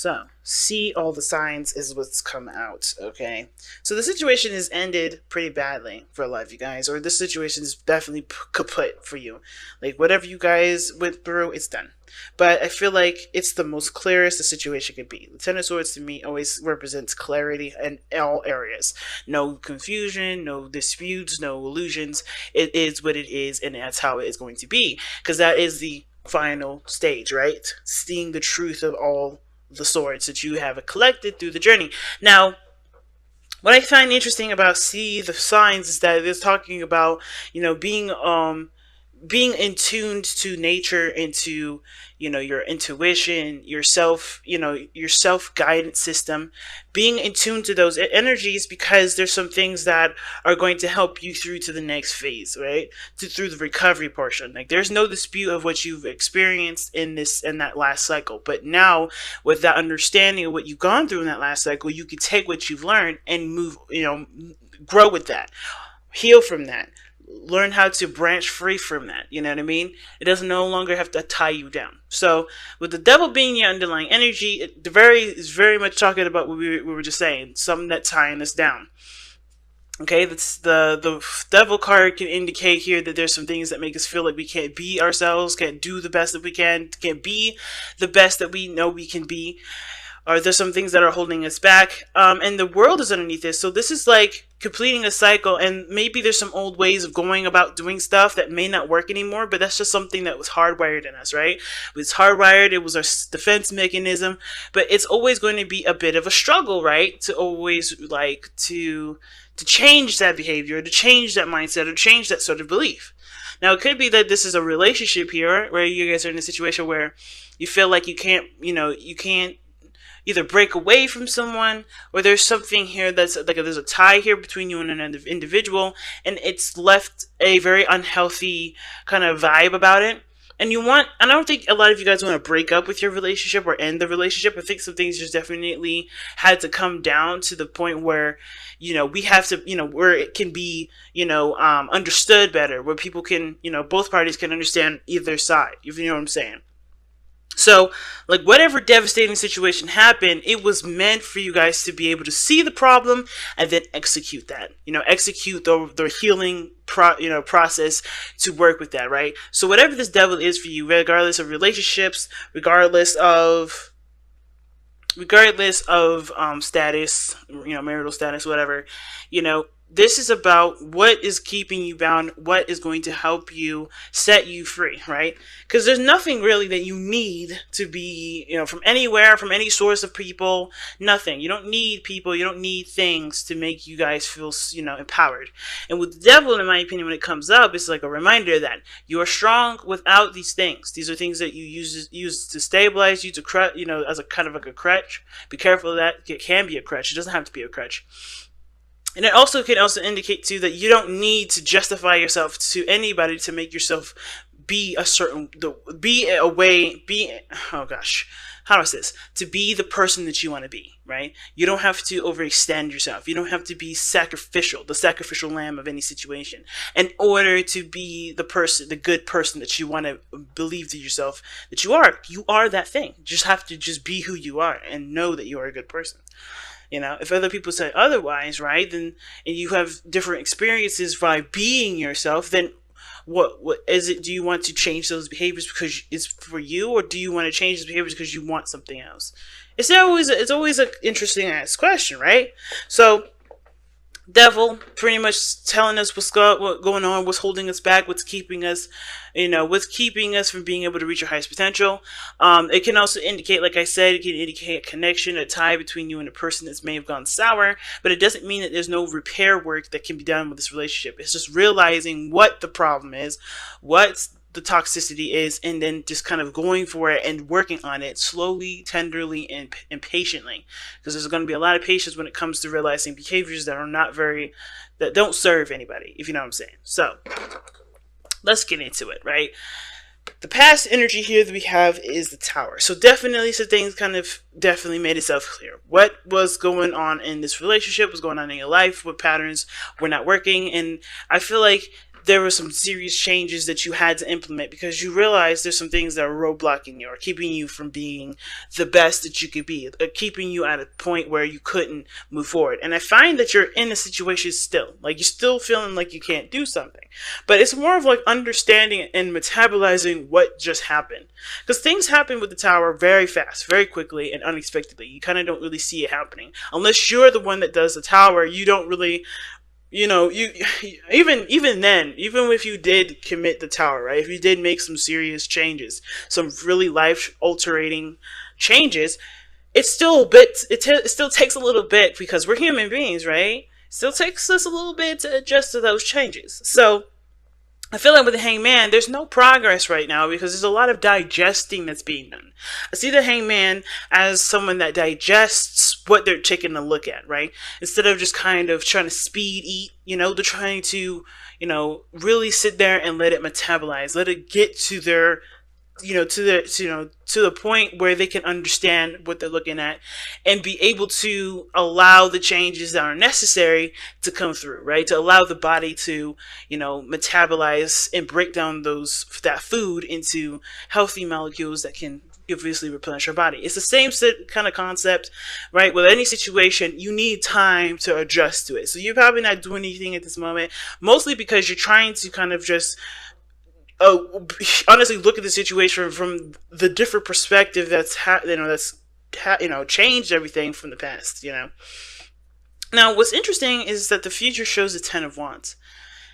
So, see all the signs is what's come out, okay? So the situation has ended pretty badly for a lot of you guys, or this situation is definitely kaput for you. Like, whatever you guys went through, it's done. But I feel like it's the most clearest the situation could be. The Ten of Swords to me always represents clarity in all areas. No confusion, no disputes, no illusions. It is what it is, and that's how it is going to be. Because that is the final stage, right? Seeing the truth of all the swords that you have collected through the journey. Now, what I find interesting about see the signs is that it's talking about, being in tuned to nature, into your intuition, yourself, your self guidance system, being in tune to those energies, because there's some things that are going to help you through to the next phase, right? Through the recovery portion. Like, there's no dispute of what you've experienced in that last cycle, but now with that understanding of what you've gone through in that last cycle, you can take what you've learned and move, grow with that, heal from that, learn how to branch free from that. You know what I mean? It doesn't no longer have to tie you down. So with the devil being your underlying energy, is very much talking about what we were just saying, something that tying us down. Okay, that's the devil card can indicate here that there's some things that make us feel like we can't be ourselves, can't do the best that we can't be the best that we know we can be. Or there's some things that are holding us back, and the world is underneath this. So this is like completing a cycle, and maybe there's some old ways of going about doing stuff that may not work anymore, but that's just something that was hardwired in us, right? It was hardwired, it was our defense mechanism, but it's always going to be a bit of a struggle, right? To always like to change that behavior, to change that mindset, or change that sort of belief. Now, it could be that this is a relationship here where you guys are in a situation where you feel like you can't either break away from someone, or there's something here that's like there's a tie here between you and another individual, and it's left a very unhealthy kind of vibe about it. And I don't think a lot of you guys want to break up with your relationship or end the relationship. I think some things just definitely had to come down to the point where, we have to, where it can be, understood better, where people can, both parties can understand either side, if you know what I'm saying. So, like, whatever devastating situation happened, it was meant for you guys to be able to see the problem and then execute that. Execute the healing process to work with that, right? So whatever this devil is for you, regardless of relationships, regardless of status, marital status, whatever, this is about what is keeping you bound, what is going to help you set you free, right? Because there's nothing really that you need to be, from anywhere, from any source of people, nothing. You don't need people, you don't need things to make you guys feel, empowered. And with the devil, in my opinion, when it comes up, it's like a reminder that you are strong without these things. These are things that you use to stabilize you, to as a kind of like a crutch. Be careful of that. It can be a crutch. It doesn't have to be a crutch. And it also can indicate too that you don't need to justify yourself to anybody to make yourself be a certain, oh gosh, how do I say this? To be the person that you want to be, right? You don't have to overextend yourself. You don't have to be sacrificial, the sacrificial lamb of any situation, in order to be the good person that you want to believe to yourself that you are. You are that thing. You just have to just be who you are and know that you are a good person. If other people say otherwise, right, then, and you have different experiences by being yourself, then what is it? Do you want to change those behaviors because it's for you, or do you want to change those behaviors because you want something else? It's always an interesting asked question, right? So, devil pretty much telling us what's going on, what's holding us back, what's keeping us from being able to reach our highest potential. It can also indicate, like I said, it can indicate a connection, a tie between you and a person that may have gone sour, but it doesn't mean that there's no repair work that can be done with this relationship. It's just realizing what the problem is, what the toxicity is, and then just kind of going for it and working on it slowly, tenderly, and patiently, because there's going to be a lot of patience when it comes to realizing behaviors that don't serve anybody, if you know what I'm saying. So let's get into it, right? The past energy here that we have is the Tower. So definitely some things definitely made itself clear. What was going on in this relationship, what's going on in your life, what patterns were not working, and I feel like there were some serious changes that you had to implement because you realized there's some things that are roadblocking you or keeping you from being the best that you could be, keeping you at a point where you couldn't move forward. And I find that you're in a situation still, like you're still feeling like you can't do something, but it's more of like understanding and metabolizing what just happened, because things happen with the tower very fast, very quickly, and unexpectedly. You kind of don't really see it happening unless you're the one that does the tower. You don't really, you even then, even if you did commit the tower, right, if you did make some serious changes, some really life altering changes, it's still a bit, it still takes a little bit, because we're human beings, right? It still takes us a little bit to adjust to those changes. So I feel like with the hangman, there's no progress right now because there's a lot of digesting that's being done. I see the hangman as someone that digests what they're taking a look at, right? Instead of just kind of trying to speed eat, they're trying to, really sit there and let it metabolize, let it get to their, to the point where they can understand what they're looking at and be able to allow the changes that are necessary to come through, right? To allow the body to, metabolize and break down that food into healthy molecules that can obviously replenish our body. It's the same kind of concept, right? With any situation, you need time to adjust to it. So you're probably not doing anything at this moment, mostly because you're trying to kind of just honestly look at the situation from the different perspective that's changed everything from the past. Now what's interesting is that the future shows the 10 of Wands,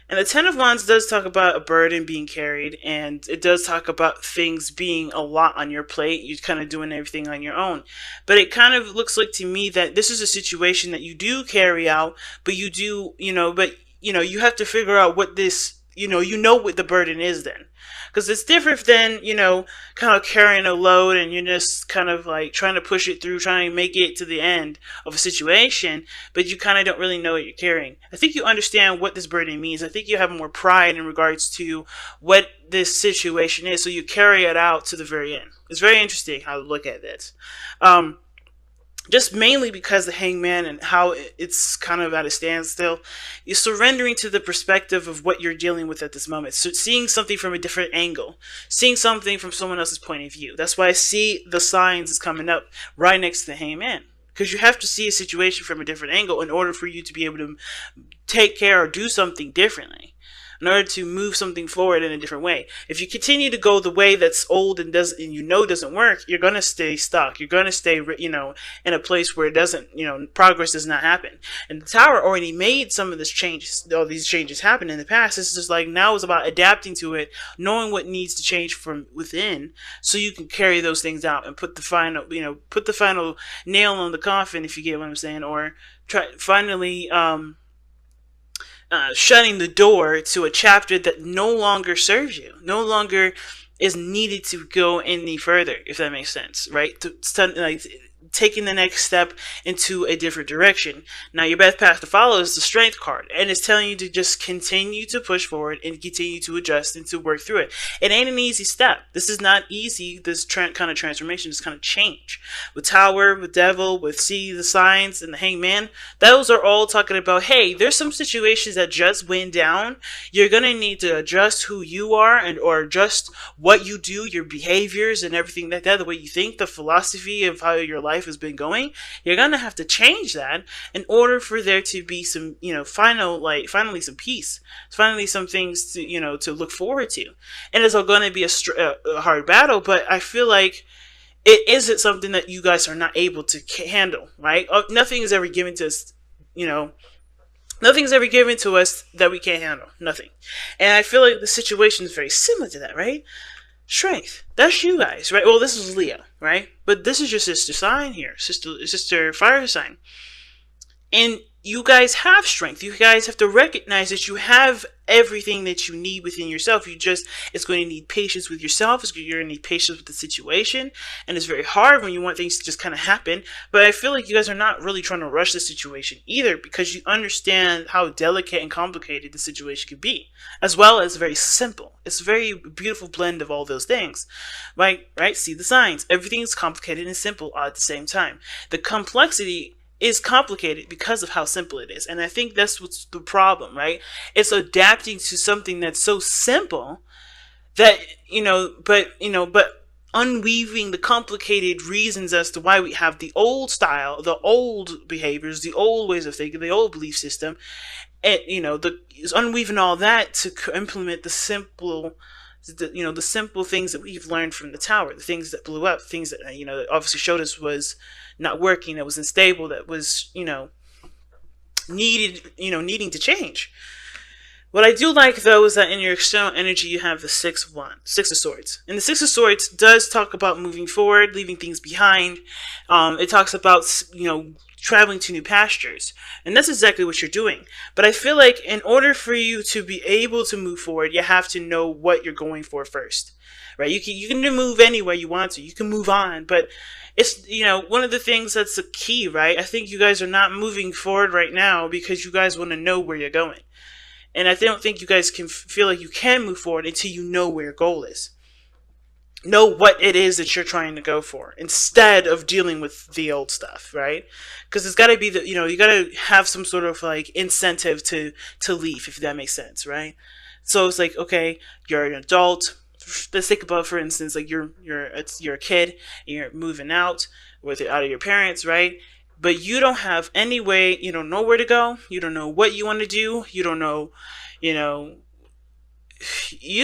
and the 10 of Wands does talk about a burden being carried, and it does talk about things being a lot on your plate. You're kind of doing everything on your own, but it kind of looks like to me that this is a situation that you do carry out, but you do, you have to figure out what this, what the burden is then. Because it's different than, kind of carrying a load and you're just kind of like trying to push it through, trying to make it to the end of a situation, but you kind of don't really know what you're carrying. I think you understand what this burden means. I think you have more pride in regards to what this situation is, so you carry it out to the very end. It's very interesting how to look at this. Just mainly because the hangman and how it's kind of at a standstill, you're surrendering to the perspective of what you're dealing with at this moment. So seeing something from a different angle, seeing something from someone else's point of view. That's why I see the signs is coming up right next to the hangman, because you have to see a situation from a different angle in order for you to be able to take care or do something differently, in order to move something forward in a different way. If you continue to go the way that's old and doesn't work, you're going to stay stuck. You're going to stay, in a place where it doesn't, progress does not happen. And the tower already made some of all these changes happen in the past. It's just like now it's about adapting to it, knowing what needs to change from within, so you can carry those things out and put the final nail on the coffin, if you get what I'm saying, or finally shutting the door to a chapter that no longer serves you, no longer is needed to go any further, if that makes sense, right? Taking the next step into a different direction. Now, your best path to follow is the Strength card, and it's telling you to just continue to push forward and continue to adjust and to work through it. It ain't an easy step. This is not easy, this kind of transformation, this kind of change. With Tower, with Devil, with See the Signs, and the Hangman, those are all talking about, hey, there's some situations that just went down. You're going to need to adjust who you are or adjust what you do, your behaviors and everything like that, the way you think, the philosophy of how your life has been going. You're gonna have to change that in order for there to be some, finally some peace, finally some things to, to look forward to. And it's going to be a hard battle, but I feel like it isn't something that you guys are not able to handle, right? Nothing is ever given to us, nothing's ever given to us that we can't handle. Nothing. And I feel like the situation is very similar to that, right? Strength. That's you guys, right? Well, this is Leo, right? But this is your sister sign here, sister fire sign. And you guys have strength. You guys have to recognize that you have everything that you need within yourself. It's going to need patience with yourself. You're going to need patience with the situation. And it's very hard when you want things to just kind of happen. But I feel like you guys are not really trying to rush the situation either, because you understand how delicate and complicated the situation could be, as well as very simple. It's a very beautiful blend of all those things. Right? See the signs. Everything is complicated and simple all at the same time. The complexity is complicated because of how simple it is. And I think that's what's the problem, right? It's adapting to something that's so simple that, but unweaving the complicated reasons as to why we have the old style, the old behaviors, the old ways of thinking, the old belief system, and the is unweaving all that to implement the simple things that we've learned from the tower, the things that blew up, things that that obviously showed us was not working, that was unstable, that was needing to change. What I do like, though, is that in your external energy, you have the Six of Swords. And the Six of Swords does talk about moving forward, leaving things behind. It talks about, traveling to new pastures. And that's exactly what you're doing. But I feel like in order for you to be able to move forward, you have to know what you're going for first. Right? You can move anywhere you want to. You can move on. But it's, one of the things that's the key, right? I think you guys are not moving forward right now because you guys want to know where you're going. And I don't think you guys can feel like you can move forward until you know where your goal is. Know what it is that you're trying to go for instead of dealing with the old stuff, right? Because it's got to be you got to have some sort of like incentive to leave, if that makes sense, right? So it's like, okay, you're an adult. Let's think about, for instance, like you're a kid and you're moving out out of your parents, right? But you don't have any way, you don't know where to go, you don't know what you want to do, you don't know, you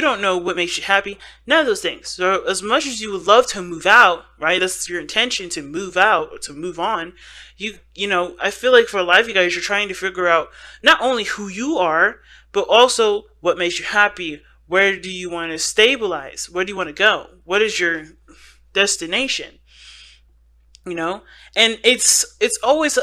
don't know what makes you happy, none of those things. So as much as you would love to move out, right, that's your intention, to move out or to move on, I feel like for a lot of you guys, you're trying to figure out not only who you are, but also what makes you happy. Where do you want to stabilize? Where do you want to go? What is your destination? And it's always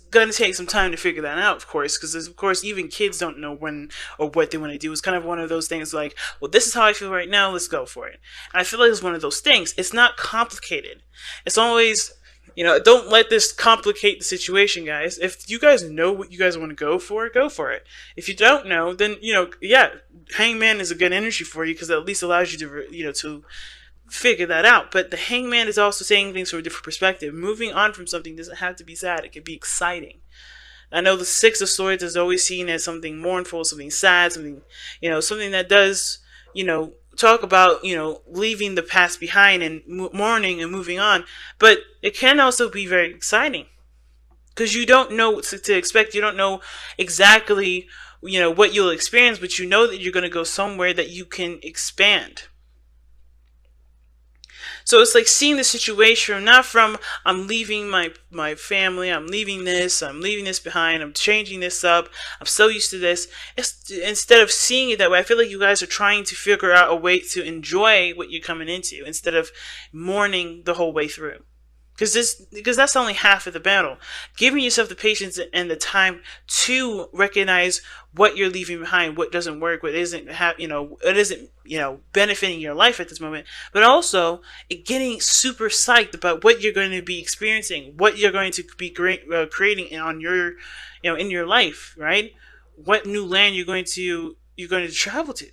gonna take some time to figure that out, of course, because of course even kids don't know when or what they want to do. It's kind of one of those things like, well, this is how I feel right now, let's go for it. And I feel like it's one of those things. It's not complicated. It's always, don't let this complicate the situation, guys. If you guys know what you guys want to go for it. If you don't know, then yeah, Hangman is a good energy for you because it at least allows you to to figure that out. But the Hangman is also saying things from a different perspective. Moving on from something doesn't have to be sad. It can be exciting. I know the Six of Swords is always seen as something mournful, something sad, something that does talk about leaving the past behind and mourning and moving on. But it can also be very exciting because you don't know what to expect. You don't know exactly what you'll experience, but you know that you're going to go somewhere that you can expand. So it's like seeing the situation not from, I'm leaving my family, I'm leaving this behind, I'm changing this up, I'm so used to this. Instead of seeing it that way, I feel like you guys are trying to figure out a way to enjoy what you're coming into instead of mourning the whole way through. Because that's only half of the battle. Giving yourself the patience and the time to recognize what you're leaving behind, what doesn't work, what isn't benefiting your life at this moment, but also getting super psyched about what you're going to be experiencing, what you're going to be creating on your in your life, right? What new land you're going to travel to.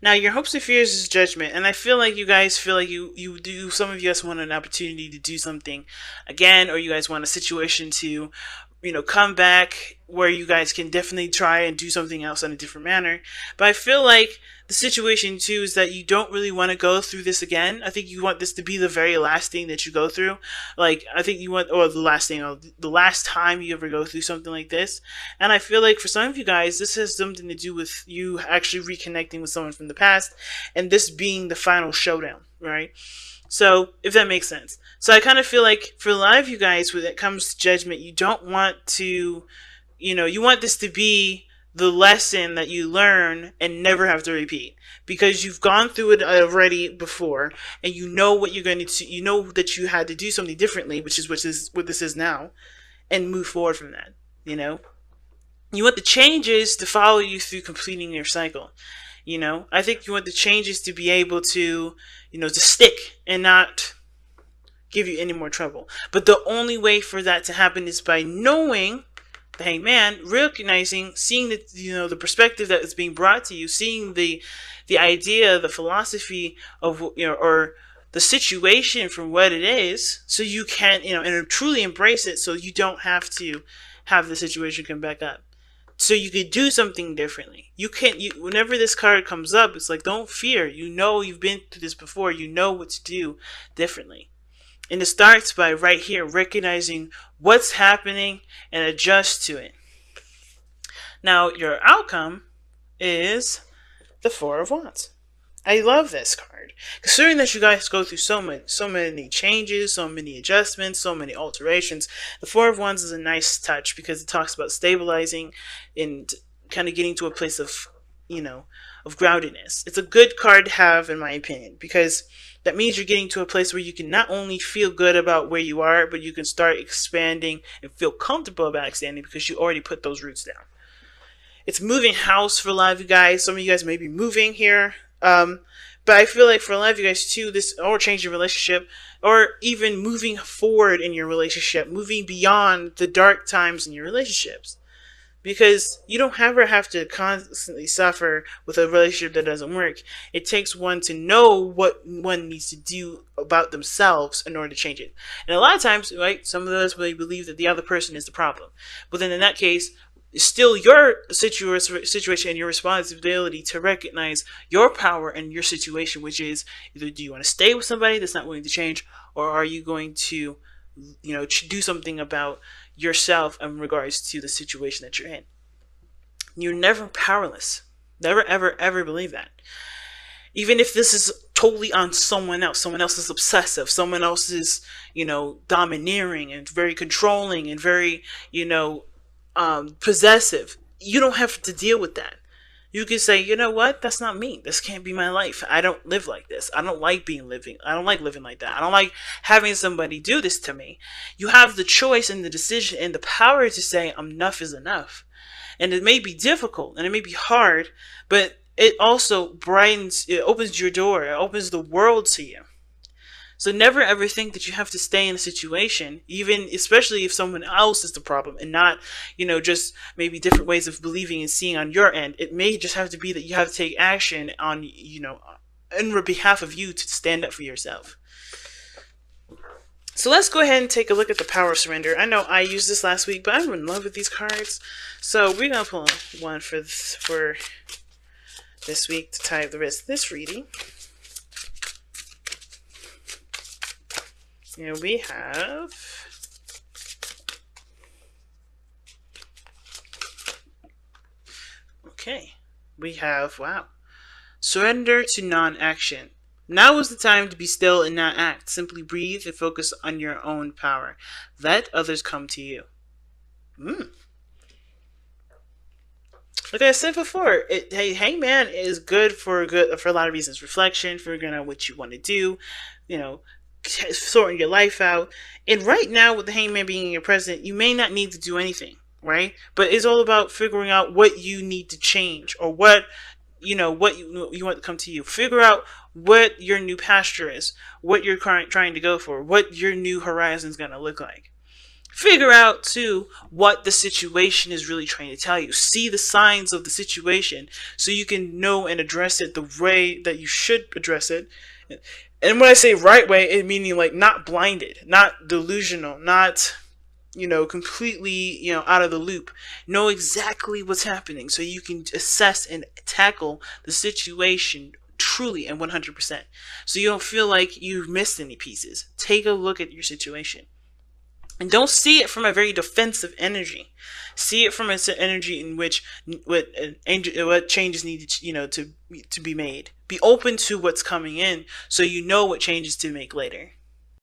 Now, your hopes and fears is judgment, and I feel like you guys feel like you do. Some of you guys want an opportunity to do something again, or you guys want a situation to, come back where you guys can definitely try and do something else in a different manner. But I feel like the situation too is that you don't really want to go through this again. I think you want this to be the very last thing that you go through. Like, I think you want, or the last thing, or the last time you ever go through something like this. And I feel like for some of you guys, this has something to do with you actually reconnecting with someone from the past, and this being the final showdown, right? So, if that makes sense. So I kind of feel like for a lot of you guys, when it comes to judgment, you don't want to, you want this to be the lesson that you learn and never have to repeat, because you've gone through it already before, and you know what you're going to, you know that you had to do something differently, which is what this is now, and move forward from that. You want the changes to follow you through completing your cycle. I think you want the changes to be able to, to stick and not give you any more trouble. But the only way for that to happen is by knowing the Hangman, recognizing, seeing the perspective that is being brought to you, seeing the idea, the philosophy of, or the situation for what it is, so you can, and truly embrace it, so you don't have to have the situation come back up. So you could do something differently. You can't. Whenever this card comes up, it's like, don't fear. You've been through this before. You know what to do differently. And it starts by right here recognizing what's happening and adjust to it. Now your outcome is the Four of Wands. I love this card. Considering that you guys go through so many changes, so many adjustments, so many alterations, the Four of Wands is a nice touch because it talks about stabilizing and kind of getting to a place of, of groundedness. It's a good card to have, in my opinion, because that means you're getting to a place where you can not only feel good about where you are, but you can start expanding and feel comfortable about expanding because you already put those roots down. It's moving house for a lot of you guys. Some of you guys may be moving here. But I feel like for a lot of you guys too, this, or changing relationship, or even moving forward in your relationship, moving beyond the dark times in your relationships. Because you don't ever have to constantly suffer with a relationship that doesn't work. It takes one to know what one needs to do about themselves in order to change it. And a lot of times, right, some of us may believe that the other person is the problem. But then in that case, it's still your situation and your responsibility to recognize your power and your situation, which is either do you want to stay with somebody that's not willing to change, or are you going to, do something about yourself in regards to the situation that you're in. You're never powerless. Never, ever, ever believe that. Even if this is totally on someone else is obsessive, someone else is, domineering and very controlling and very, possessive. You don't have to deal with that. You can say, you know what? That's not me. This can't be my life. I don't live like this. I don't like I don't like living like that. I don't like having somebody do this to me. You have the choice and the decision and the power to say enough is enough. And it may be difficult and it may be hard, but it also it opens your door. It opens the world to you. So never ever think that you have to stay in a situation, especially if someone else is the problem and not, just maybe different ways of believing and seeing on your end. It may just have to be that you have to take action on, on behalf of you to stand up for yourself. So let's go ahead and take a look at the Power of Surrender. I know I used this last week, but I'm in love with these cards. So we're going to pull one for this week to tie up the rest of this reading. Here we have wow. Surrender to non-action. Now is the time to be still and not act. Simply breathe and focus on your own power. Let others come to you. Like I said before, Hangman is good for a lot of reasons. Reflection, figuring out what you want to do, sorting your life out. And right now, with the Hangman being your president, you may not need to do anything, right? But it's all about figuring out what you need to change, or what you want to come to you. Figure out what your new pasture is, what you're trying to go for, what your new horizon is going to look like. Figure out, too, what the situation is really trying to tell you. See the signs of the situation so you can know and address it the way that you should address it. And when I say right way, it meaning like not blinded, not delusional, not, completely, out of the loop. Know exactly what's happening so you can assess and tackle the situation truly and 100%. So you don't feel like you've missed any pieces. Take a look at your situation. And don't see it from a very defensive energy. See it from an energy in which what changes need to be made. Be open to what's coming in so you know what changes to make later.